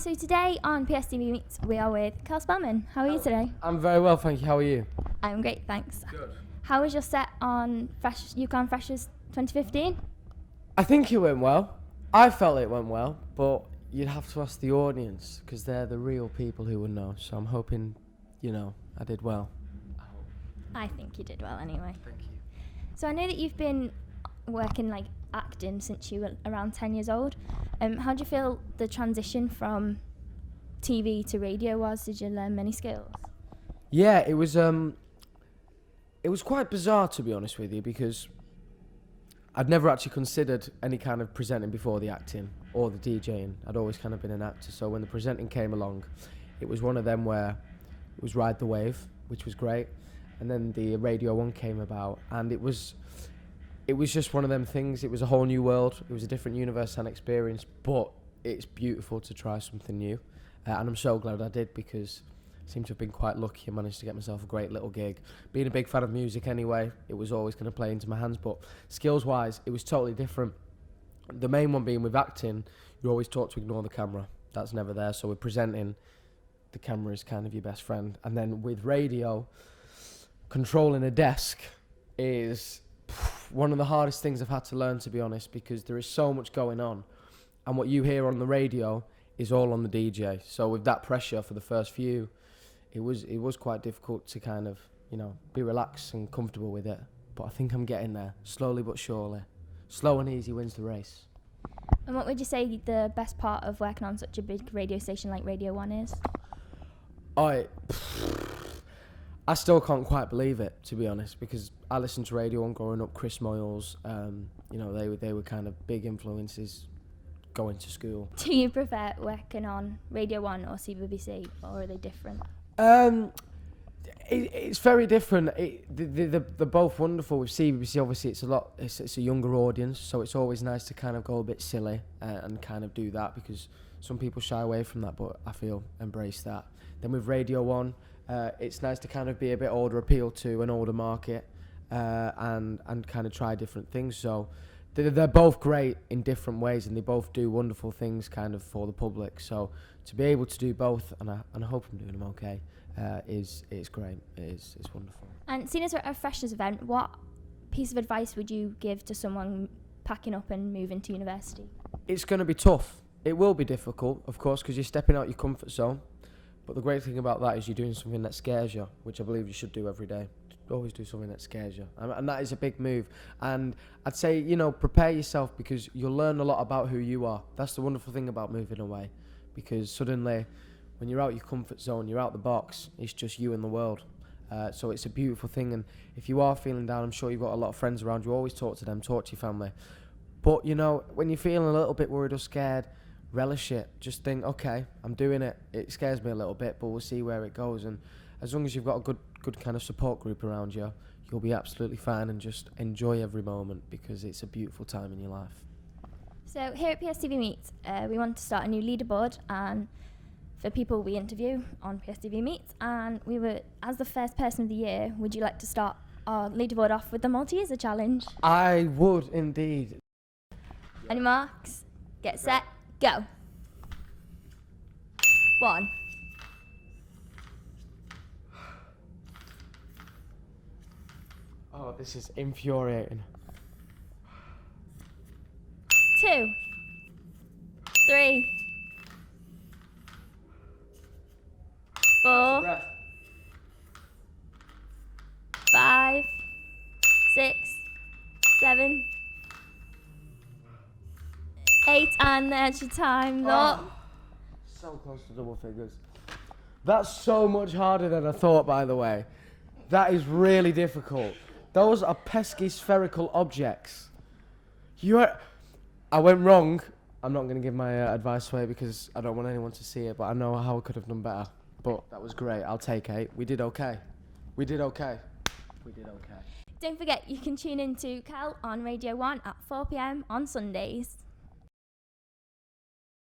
So today on PSTV Meets, we are with Cel Spellman. How are you today? I'm very well, thank you. How are you? I'm great, thanks. Good. How was your set on UCLan Freshers 2015? I think it went well. I felt it went well, but you'd have to ask the audience because they're the real people who would know. So I'm hoping, I did well. I think you did well anyway. Thank you. So I know that you've been working acting since you were around 10 years old. How do you feel the transition from TV to radio was? Did you learn many skills? Yeah, it was quite bizarre, to be honest with you, because I'd never actually considered any kind of presenting before the acting or the DJing. I'd always kind of been an actor. So when the presenting came along, it was one of them where it was ride the wave, which was great. And then the Radio 1 came about, and it was just one of them things. It was a whole new world. It was a different universe and experience, but it's beautiful to try something new. And I'm so glad I did, because I seem to have been quite lucky and managed to get myself a great little gig. Being a big fan of music anyway, it was always going to play into my hands, but skills-wise, it was totally different. The main one being with acting, you're always taught to ignore the camera. That's never there. So with presenting, the camera is kind of your best friend. And then with radio, controlling a desk is one of the hardest things I've had to learn, to be honest, because there is so much going on, and what you hear on the radio is all on the DJ. So with that pressure for the first few, it was quite difficult to kind of be relaxed and comfortable with it. But I think I'm getting there, slowly but surely. Slow and easy wins the race. And what would you say the best part of working on such a big radio station like Radio 1 is? I still can't quite believe it, to be honest, because I listened to Radio 1 growing up. Chris Moyles, they were kind of big influences going to school. Do you prefer working on Radio 1 or CBBC, or are they different? It's very different. They're both wonderful. With CBBC, obviously, it's a younger audience, so it's always nice to kind of go a bit silly and kind of do that, because some people shy away from that, but I feel embrace that. Then with Radio 1, it's nice to kind of be a bit older, appeal to an older market, and kind of try different things. So they're both great in different ways, and they both do wonderful things kind of for the public. So to be able to do both, and I hope I'm doing them okay, it's great. It's wonderful. And seeing as we're at a freshers event, what piece of advice would you give to someone packing up and moving to university? It's going to be tough. It will be difficult, of course, because you're stepping out your comfort zone. But the great thing about that is you're doing something that scares you, which I believe you should do every day. Always do something that scares you. And that is a big move. And I'd say, prepare yourself, because you'll learn a lot about who you are. That's the wonderful thing about moving away, because suddenly when you're out your comfort zone, you're out the box, it's just you and the world. So it's a beautiful thing. And if you are feeling down, I'm sure you've got a lot of friends around you. Always talk to them, talk to your family. But, when you're feeling a little bit worried or scared, relish it. Just think, okay, I'm doing it. It scares me a little bit, but we'll see where it goes. And as long as you've got a good kind of support group around you, you'll be absolutely fine, and just enjoy every moment, because it's a beautiful time in your life. So here at PSTV Meets, we want to start a new leaderboard, and for people we interview on PSTV Meets, and as the first person of the year, would you like to start our leaderboard off with the Malteser challenge? I would indeed. On your marks, get set, go. 1. Oh, this is infuriating. 2. 3. 4. 5. 6. 7. 8, and there's your time up. So close to double figures. That's so much harder than I thought, by the way. That is really difficult. Those are pesky spherical objects. I went wrong. I'm not going to give my advice away, because I don't want anyone to see it, but I know how I could have done better. But that was great. I'll take 8. We did okay. Don't forget, you can tune in to Cel on Radio 1 at 4 p.m. on Sundays.